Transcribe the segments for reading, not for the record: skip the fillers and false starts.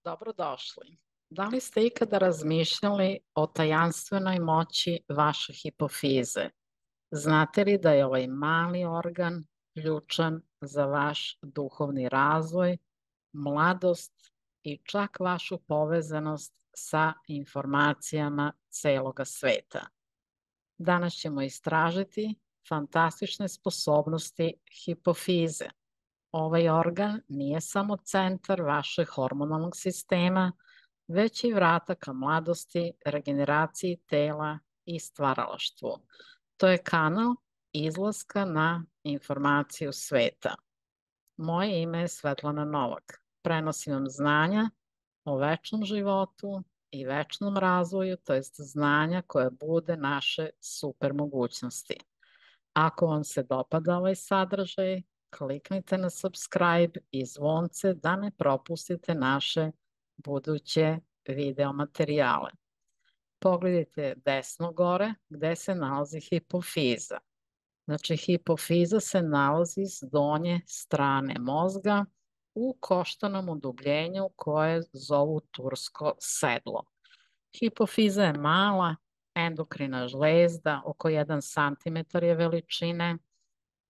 Dobrodošli. Da li ste ikada razmišljali o tajanstvenoj moći vaše hipofize? Znate li da je ovaj mali organ ključan za vaš duhovni razvoj, mladost i čak vašu povezanost sa informacijama celoga sveta? Danas ćemo istražiti fantastične sposobnosti hipofize. Ovaj organ nije samo centar vašeg hormonalnog sistema, već i vrata ka mladosti, regeneraciji tela i stvaralaštvu. To je kanal izlaska na informaciju sveta. Moje ime je Svetlana Novak. Prenosim vam znanja o večnom životu i večnom razvoju, to jest znanja koje bude naše super mogućnosti. Ako vam se dopada ovaj sadržaj, kliknite na subscribe i zvonce da ne propustite naše buduće video materijale. Pogledajte desno gore gde se nalazi hipofiza. Znači, hipofiza se nalazi s donje strane mozga u koštanom udubljenju koje zovu tursko sedlo. Hipofiza je mala, endokrina žlezda, oko 1 cm je veličine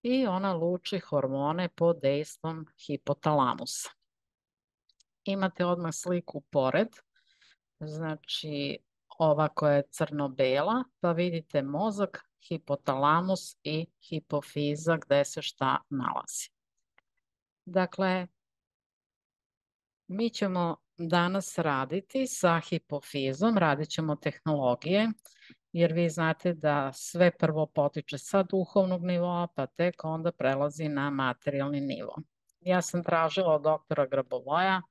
i ona luči hormone pod dejstvom hipotalamusa. Imate odmah sliku pored, znači ova koja je crno-bela, pa vidite mozak, hipotalamus i hipofiza gde se šta nalazi. Dakle, mi ćemo danas raditi sa hipofizom, radit ćemo tehnologije, jer vi znate da sve prvo potiče sa duhovnog nivoa, pa tek onda prelazi na materijalni nivo. Ja sam tražila od doktora Grabovoja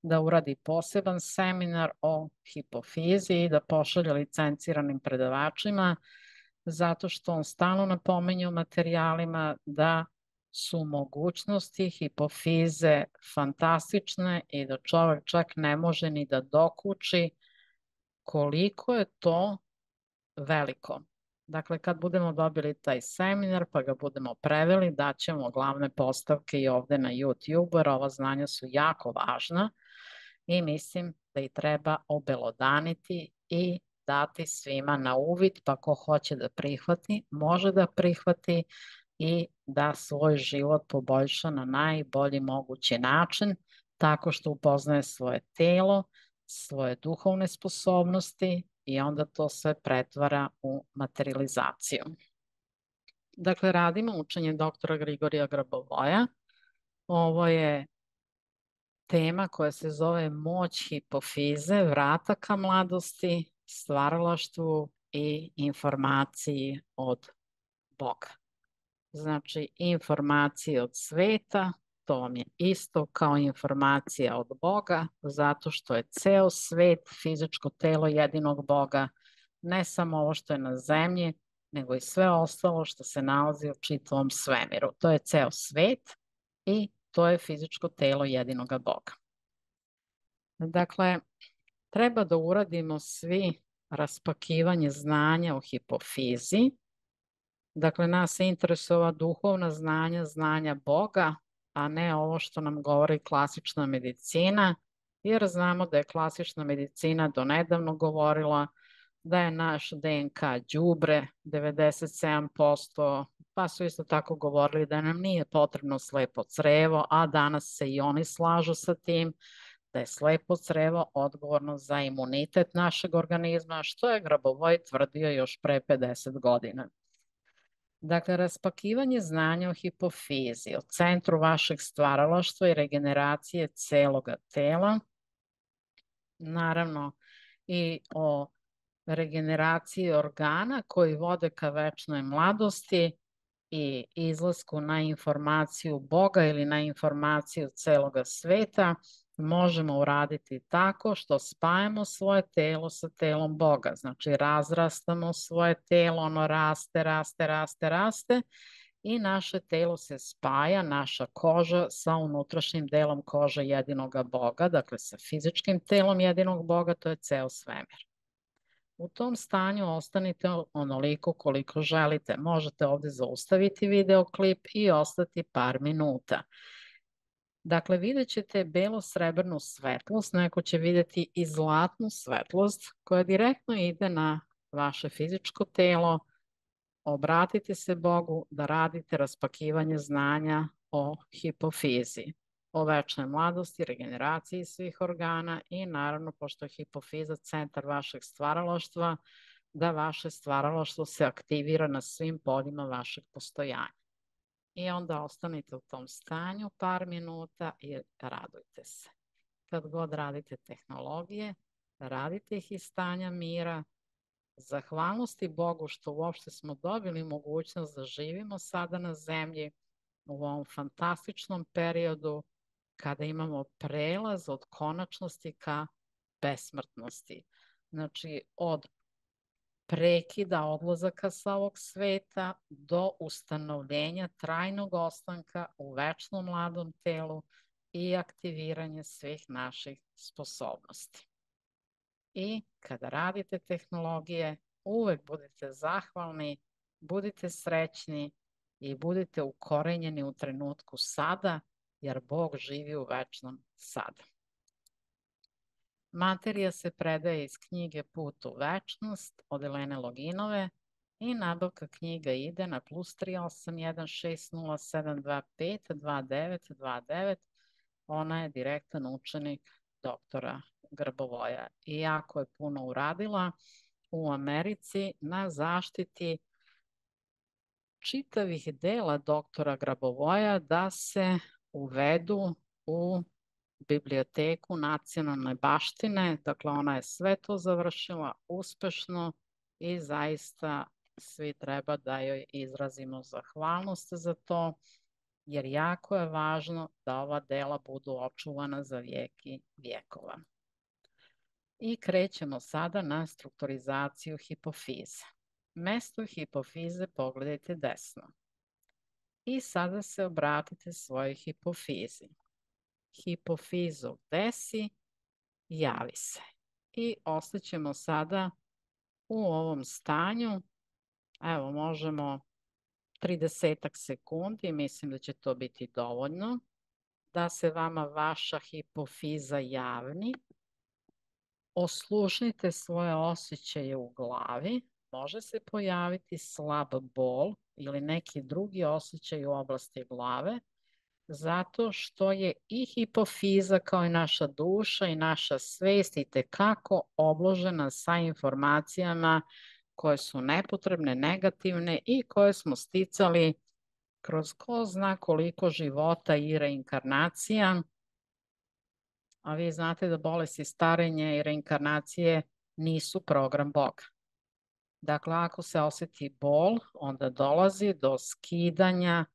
da uradi poseban seminar o hipofizi i da pošalje licenciranim predavačima, zato što on stalno napominje u materijalima da su mogućnosti hipofize fantastične i da čovek čak ne može ni da dokuči koliko je to veliko. Dakle, kad budemo dobili taj seminar pa ga budemo preveli, daćemo glavne postavke i ovde na YouTube, jer ova znanja su jako važna i mislim da ih treba obelodaniti i dati svima na uvid, pa ko hoće da prihvati, može da prihvati i da svoj život poboljša na najbolji mogući način, tako što upoznaje svoje telo, svoje duhovne sposobnosti i onda to sve pretvara u materializaciju. Dakle, radimo učenje doktora Grigorija Grabovoja. Ovo je tema koja se zove moć hipofize, vrata ka mladosti, stvaralaštvu i informaciji od Boga. Znači, informacije od sveta, to vam je isto kao informacija od Boga, zato što je ceo svet fizičko telo jedinog Boga, ne samo ovo što je na zemlji, nego i sve ostalo što se nalazi u čitavom svemiru. To je ceo svet i to je fizičko telo jedinoga Boga. Dakle, treba da uradimo svi raspakivanje znanja o hipofizi. Dakle, nas interesuje ova duhovna znanja, znanja Boga, a ne ovo što nam govori klasična medicina, jer znamo da je klasična medicina donedavno govorila da je naš DNK đubre 97%, pa su isto tako govorili da nam nije potrebno slepo crevo, a danas se i oni slažu sa tim da je slepo crevo odgovorno za imunitet našeg organizma, što je Grabovoj tvrdio još pre 50 godina. Dakle, raspakivanje znanja o hipofizi, o centru vašeg stvaralaštva i regeneracije celoga tela, naravno i o regeneraciji organa koji vode ka večnoj mladosti i izlasku na informaciju Boga ili na informaciju celoga sveta, možemo uraditi tako što spajamo svoje telo sa telom Boga. Znači, razrastamo svoje telo, ono raste, raste, raste, raste i naše telo se spaja, naša koža sa unutrašnjim delom kože jedinoga Boga, dakle sa fizičkim telom jedinog Boga, to je ceo svemir. U tom stanju ostanite onoliko koliko želite. Možete ovde zaustaviti videoklip i ostati par minuta. Dakle, vidjet ćete belo-srebrnu svetlost, neko će vidjeti i zlatnu svetlost koja direktno ide na vaše fizičko telo. Obratite se Bogu da radite raspakivanje znanja o hipofizi, o večnoj mladosti, regeneraciji svih organa i naravno, pošto je hipofiza centar vašeg stvaralaštva, da vaše stvaralaštvo se aktivira na svim poljima vašeg postojanja. I onda ostanite u tom stanju par minuta i radujte se. Kad god radite tehnologije, radite ih iz stanja mira, zahvalnosti Bogu što uopšte smo dobili mogućnost da živimo sada na zemlji u ovom fantastičnom periodu kada imamo prelaz od konačnosti ka besmrtnosti. Znači, od prekida odlazaka sa ovog sveta do ustanovljenja trajnog ostanka u večno mladom telu i aktiviranje svih naših sposobnosti. I kada radite tehnologije, uvek budite zahvalni, budite srećni i budite ukorenjeni u trenutku sada, jer Bog živi u večnom sada. Materija se predaje iz knjige Put u večnost od Elene Loginove i nabavka knjiga ide na +3816072522929. Ona je direktan učenik doktora Grbovoja i jako je puno uradila u Americi na zaštiti čitavih dela doktora Grabovoja da se uvedu u biblioteku nacionalne baštine. Dakle, ona je sve to završila uspešno i zaista svi treba da joj izrazimo zahvalnost za to, jer jako je važno da ova dela budu očuvana za vijeki vjekova. I krećemo sada na strukturizaciju hipofize. Mesto hipofize pogledajte desno. I sada se obratite svojoj hipofizi. Hipofizu desi, javi se. I ostaćemo sada u ovom stanju. Evo, možemo 30 sekundi, mislim da će to biti dovoljno, da se vama vaša hipofiza javni. Oslušnite svoje osjećaje u glavi. Može se pojaviti slab bol ili neki drugi osjećaj u oblasti glave, zato što je i hipofiza kao i naša duša i naša svest i tekako obložena sa informacijama koje su nepotrebne, negativne i koje smo sticali kroz ko zna koliko života i reinkarnacija. A vi znate da bolesti, starenje i reinkarnacije nisu program Boga. Dakle, ako se osjeti bol, onda dolazi do skidanja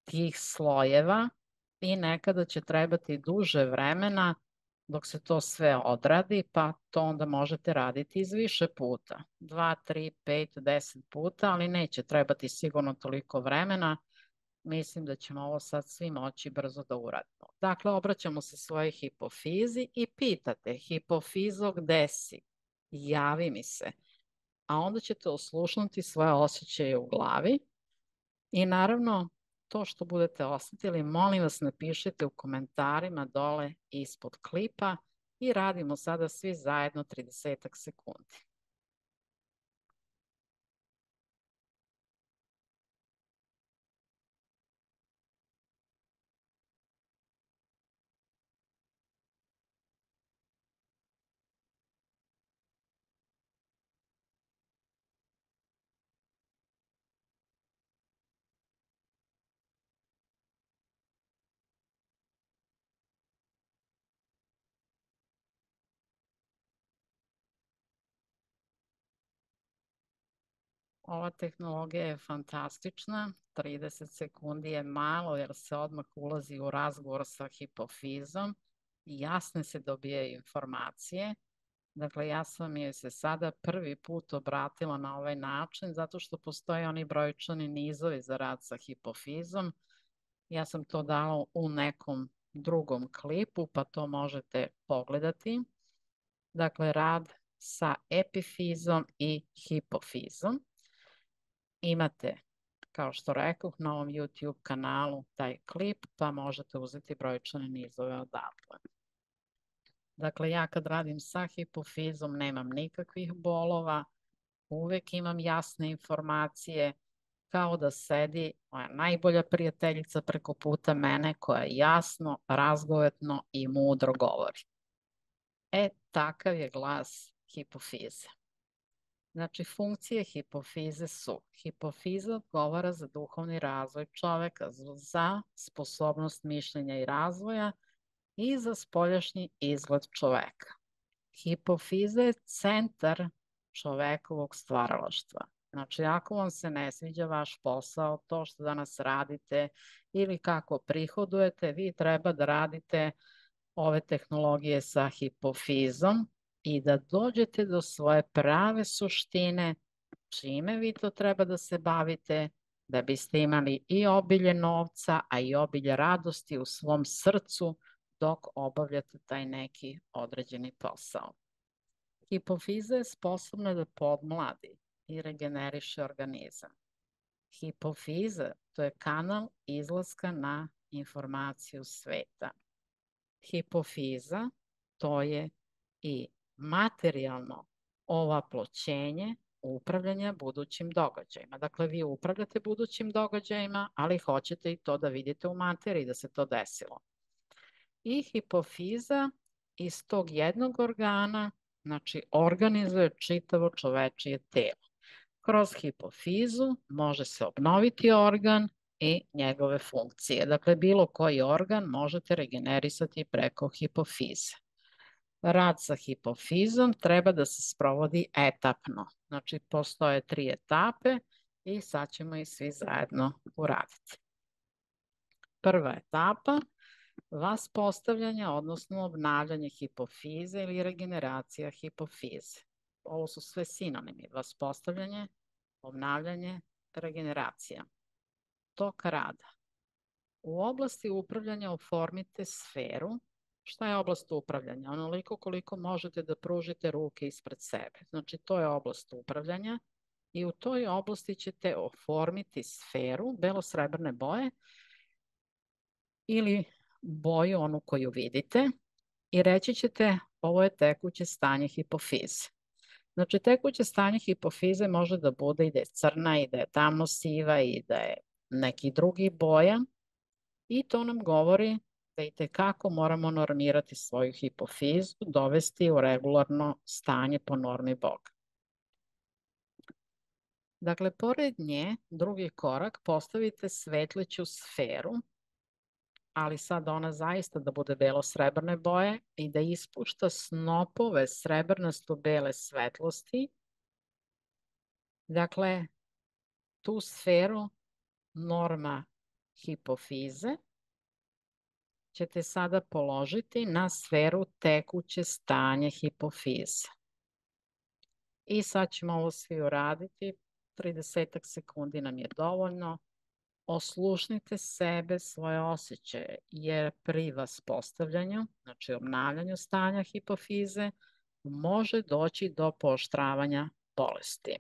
tih slojeva i nekada će trebati duže vremena dok se to sve odradi, pa to onda možete raditi iz više puta. 2, 3, 5, 10 puta, ali neće trebati sigurno toliko vremena. Mislim da ćemo ovo sad svi moći brzo da uradimo. Dakle, obraćamo se svojoj hipofizi i pitate: hipofizo, gde si? Javi mi se. A onda ćete oslušnuti svoje osjećaje u glavi i naravno to što budete osetili, molim vas napišite u komentarima dole ispod klipa i radimo sada svi zajedno 30 sekundi. Ova tehnologija je fantastična, 30 sekundi je malo jer se odmah ulazi u razgovor sa hipofizom i jasne se dobijaju informacije. Dakle, ja sam joj se sada prvi put obratila na ovaj način zato što postoje oni brojčani nizovi za rad sa hipofizom. Ja sam to dala u nekom drugom klipu, pa to možete pogledati. Dakle, rad sa epifizom i hipofizom. Imate kao što rekoh, na ovom YouTube kanalu taj klip, pa možete uzeti brojčane nizove odatle. Dakle, ja kad radim sa hipofizom nemam nikakvih bolova, uvek imam jasne informacije, kao da sedi moja najbolja prijateljica preko puta mene koja jasno, razgovetno i mudro govori. Takav je glas hipofize. Znači, funkcije hipofize su: hipofiza odgovara za duhovni razvoj čoveka, za sposobnost mišljenja i razvoja i za spoljašnji izgled čoveka. Hipofiza je centar čovekovog stvaralaštva. Znači, ako vam se ne sviđa vaš posao, to što danas radite ili kako prihodujete, vi treba da radite ove tehnologije sa hipofizom i da dođete do svoje prave suštine, čime vi to treba da se bavite, da biste imali i obilje novca, a i obilje radosti u svom srcu dok obavljate taj neki određeni posao. Hipofiza je sposobna da podmladi i regeneriše organizam. Hipofiza, to je kanal izlaska na informaciju sveta. Hipofiza, to je i materijalno ovaploćenje upravljanja budućim događajima. Dakle, vi upravljate budućim događajima, ali hoćete i to da vidite u materiji da se to desilo. I hipofiza iz tog jednog organa, znači, organizuje čitavo čovečije telo. Kroz hipofizu može se obnoviti organ i njegove funkcije. Dakle, bilo koji organ možete regenerisati preko hipofize. Rad sa hipofizom treba da se sprovodi etapno. Znači, postoje 3 etape i sad ćemo ih svi zajedno uraditi. Prva etapa, vaspostavljanje, odnosno obnavljanje hipofize ili regeneracija hipofize. Ovo su sve sinonimi: vaspostavljanje, obnavljanje, regeneracija. Tok rada. U oblasti upravljanja oformite sferu. Šta je oblast upravljanja? Onoliko koliko možete da pružite ruke ispred sebe. Znači, to je oblast upravljanja i u toj oblasti ćete oformiti sferu belo-srebrne boje ili boju onu koju vidite i reći ćete: ovo je tekuće stanje hipofize. Znači, tekuće stanje hipofize može da bude i da je crna, i da je tamno siva, i da je neki drugi boja, i to nam govori da i tekako moramo normirati svoju hipofizu, dovesti u regularno stanje po normi Boga. Dakle, pored nje, drugi korak, postavite svetleću sferu, ali sad ona zaista da bude belo-srebrne boje i da ispušta snopove srebrnasto-bele svetlosti. Dakle, tu sferu norma hipofize ćete sada položiti na sferu tekuće stanje hipofize. I sad ćemo ovo svi uraditi, 30 sekundi nam je dovoljno. Oslušnite sebe, svoje osjećaje, jer pri vaspostavljanju, znači obnavljanju stanja hipofize, može doći do pooštravanja bolesti.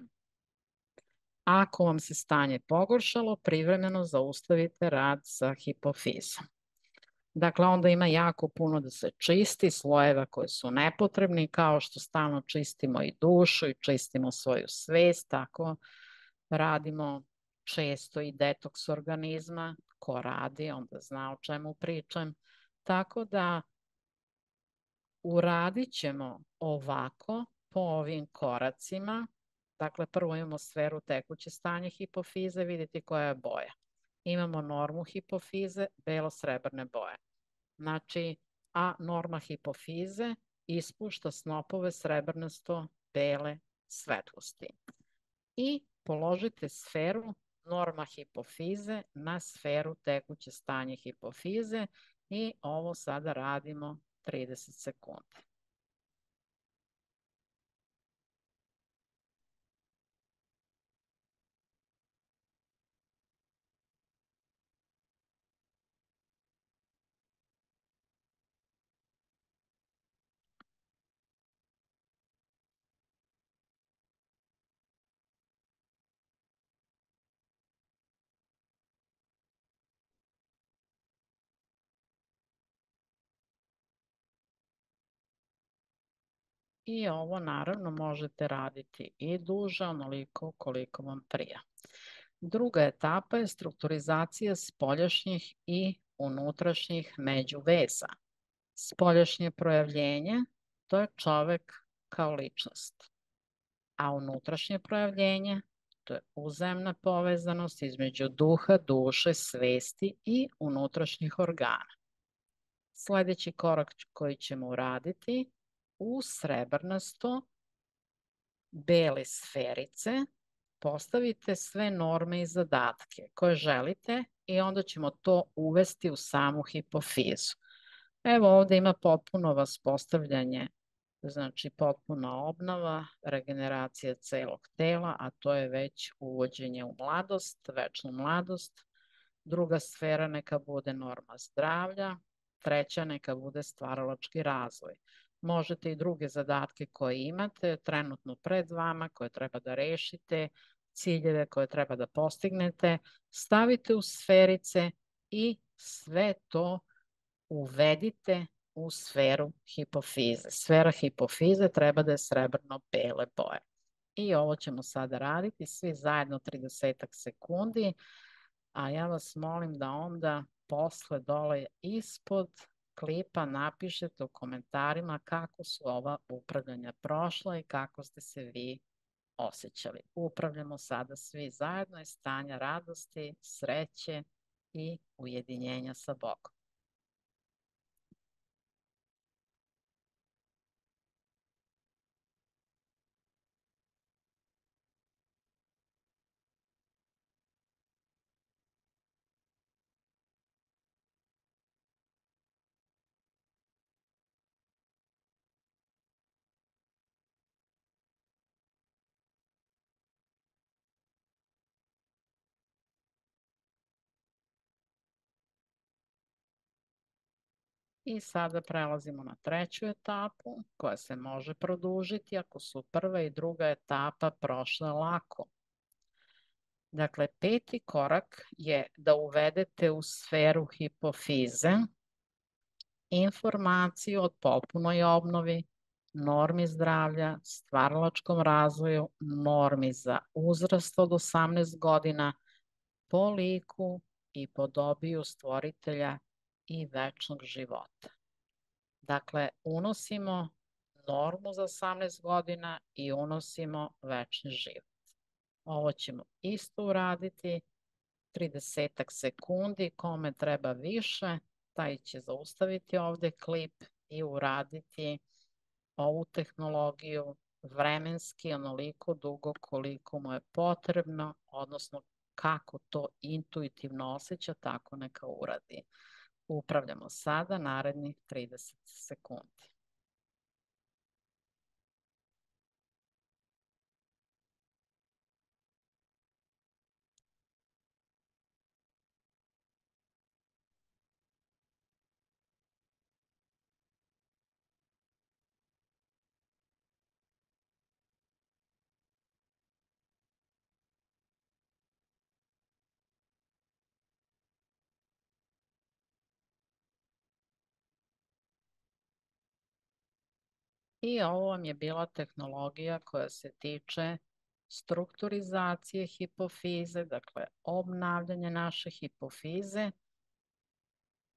Ako vam se stanje pogoršalo, privremeno zaustavite rad sa hipofizom. Dakle, onda ima jako puno da se čisti, slojeva koji su nepotrebni, kao što stalno čistimo i dušu i čistimo svoju svest, tako radimo često i detoks organizma. Ko radi, onda zna o čemu pričam. Tako da uradit ćemo ovako po ovim koracima. Dakle, prvo imamo sferu tekuće stanje hipofize, vidite koja je boja. Imamo normu hipofize, belo-srebrne boje. Znači, a norma hipofize ispušta snopove srebrnasto-bele svetlosti. I položite sferu norma hipofize na sferu tekuće stanje hipofize i ovo sada radimo 30 sekundi. I ovo naravno možete raditi i duže, onoliko koliko vam prija. Druga etapa je strukturizacija spoljašnjih i unutrašnjih međuveza. Spoljašnje projavljenje, to je čovek kao ličnost, a unutrašnje projavljenje, to je uzajamna povezanost između duha, duše, svesti i unutrašnjih organa. Sledeći korak koji ćemo uraditi, u srebrnasto bele sferice postavite sve norme i zadatke koje želite i onda ćemo to uvesti u samu hipofizu. Evo ovde ima potpuno vaspostavljanje, znači potpuna obnova, regeneracija celog tela, a to je već uvođenje u mladost, večnu mladost. Druga sfera neka bude norma zdravlja, treća neka bude stvaralački razvoj. Možete i druge zadatke koje imate trenutno pred vama, koje treba da rešite, ciljeve koje treba da postignete, stavite u sferice i sve to uvedite u sferu hipofize. Sfera hipofize treba da je srebrno-bele boje. I ovo ćemo sada raditi svi zajedno 30 sekundi, a ja vas molim da onda posle dole ispod klipa napišete u komentarima kako su ova upravljanja prošla i kako ste se vi osjećali. Upravljamo sada svi zajedno iz stanja radosti, sreće i ujedinjenja sa Bogom. I sada prelazimo na treću etapu koja se može produžiti ako su prva i druga etapa prošle lako. Dakle, peti korak je da uvedete u sferu hipofize informaciju o potpunoj obnovi, normi zdravlja, stvaralačkom razvoju, normi za uzrast od 18 godina, po liku i podobiju stvoritelja i večnog života. Dakle, unosimo normu za 18 godina i unosimo večni život. Ovo ćemo isto uraditi 30 sekundi, kome treba više, taj će zaustaviti ovde klip i uraditi ovu tehnologiju vremenski onoliko dugo koliko mu je potrebno, odnosno kako to intuitivno osjeća, tako neka uradi. Upravljamo sada narednih 30 sekundi. I ovo vam je bila tehnologija koja se tiče strukturizacije hipofize, dakle obnavljanje naše hipofize.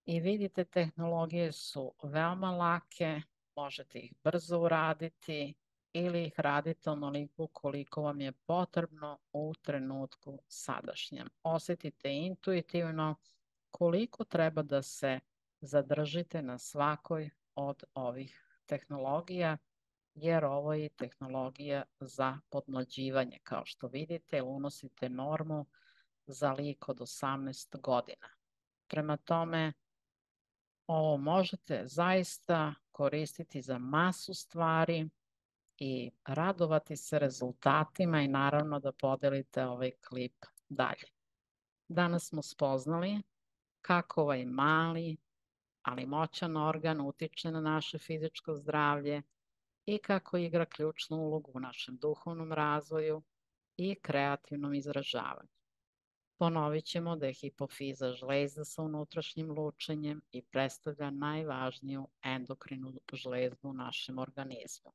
I vidite, tehnologije su veoma lake, možete ih brzo uraditi ili ih radite onoliko koliko vam je potrebno u trenutku sadašnjem. Osetite intuitivno koliko treba da se zadržite na svakoj od ovih tehnologija, jer ovo je tehnologija za podmlađivanje. Kao što vidite, unosite normu za lik od 18 godina. Prema tome, ovo možete zaista koristiti za masu stvari i radovati se rezultatima i naravno da podelite ovaj klip dalje. Danas smo spoznali kako ovaj mali, ali moćan organ utiče na naše fizičko zdravlje i kako igra ključnu ulogu u našem duhovnom razvoju i kreativnom izražavanju. Ponovit ćemo da je hipofiza žlezda sa unutrašnjim lučenjem i predstavlja najvažniju endokrinu žlezdu u našem organizmu.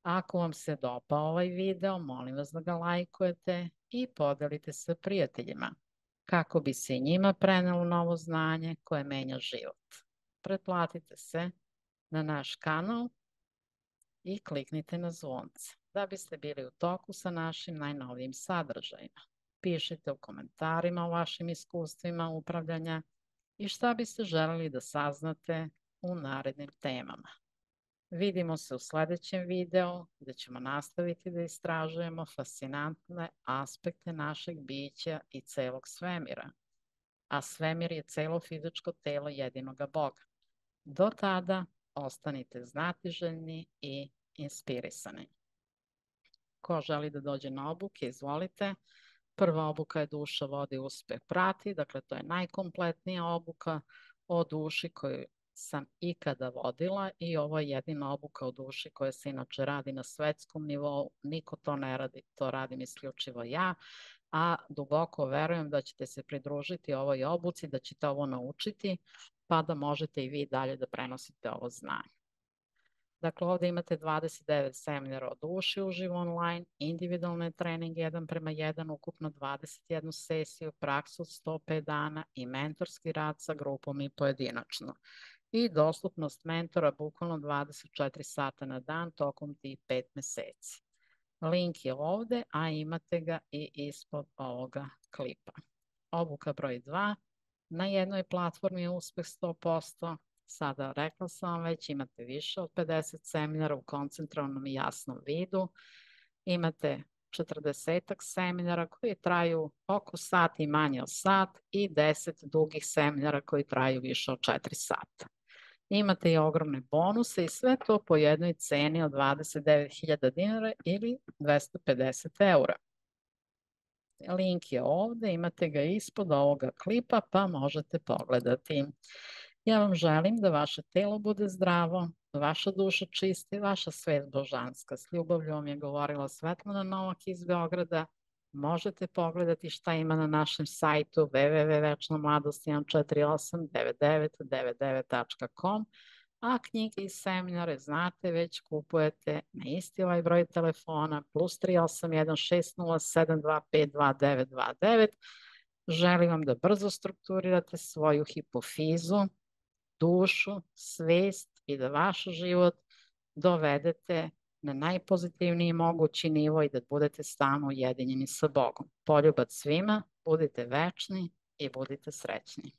Ako vam se dopao ovaj video, molim vas da ga lajkujete i podelite sa prijateljima, kako bi se i njima prenelo novo znanje koje menja život. Pretplatite se na naš kanal i kliknite na zvonce da biste bili u toku sa našim najnovijim sadržajima. Pišite u komentarima o vašim iskustvima upravljanja i šta biste želeli da saznate u narednim temama. Vidimo se u sledećem videu gde ćemo nastaviti da istražujemo fascinantne aspekte našeg bića i celog svemira, a svemir je celo fizičko telo jedinoga Boga. Do tada ostanite znatiželjni i inspirisani. Ko želi da dođe na obuke, izvolite. Prva obuka je Duša vodi, uspeh prati. Dakle, to je najkompletnija obuka o duši koju sam ikada vodila i ovo je jedina obuka o duši koja se inače radi na svetskom nivou. Niko to ne radi, to radim isključivo ja, a duboko verujem da ćete se pridružiti ovoj obuci, da ćete ovo naučiti, pa da možete i vi dalje da prenosite ovo znanje. Dakle, ovde imate 29 seminara o duši uživo online, individualne treninge 1:1, ukupno 21 sesiju, praksu od 105 dana i mentorski rad sa grupom i pojedinačno. I dostupnost mentora bukvalno 24 sata na dan tokom tih 5 meseci. Link je ovde, a imate ga i ispod ovoga klipa. Obuka broj 2. Na jednoj platformi je uspeh 100%. Sada, rekla sam vam već, imate više od 50 seminara u koncentrovanom i jasnom vidu. Imate 40-ak seminara koji traju oko sat i manje od sat i 10 dugih seminara koji traju više od 4 sata. Imate i ogromne bonuse i sve to po jednoj ceni od 29.000 dinara ili 250 eura. Link je ovde, imate ga ispod ovoga klipa pa možete pogledati. Ja vam želim da vaše telo bude zdravo, vaša duša čista i vaša svest božanska. S ljubavlju vam je govorila Svetlana Novak iz Beograda. Možete pogledati šta ima na našem sajtu www.večnomladost1489999.com, a knjige i seminare znate već kupujete na isti ovaj broj telefona +3816072522929. Želim vam da brzo strukturirate svoju hipofizu, dušu, svest i da vaš život dovedete na najpozitivniji mogući nivo i da budete stalno ujedinjeni sa Bogom. Poljubac svima, budite večni i budite srećni.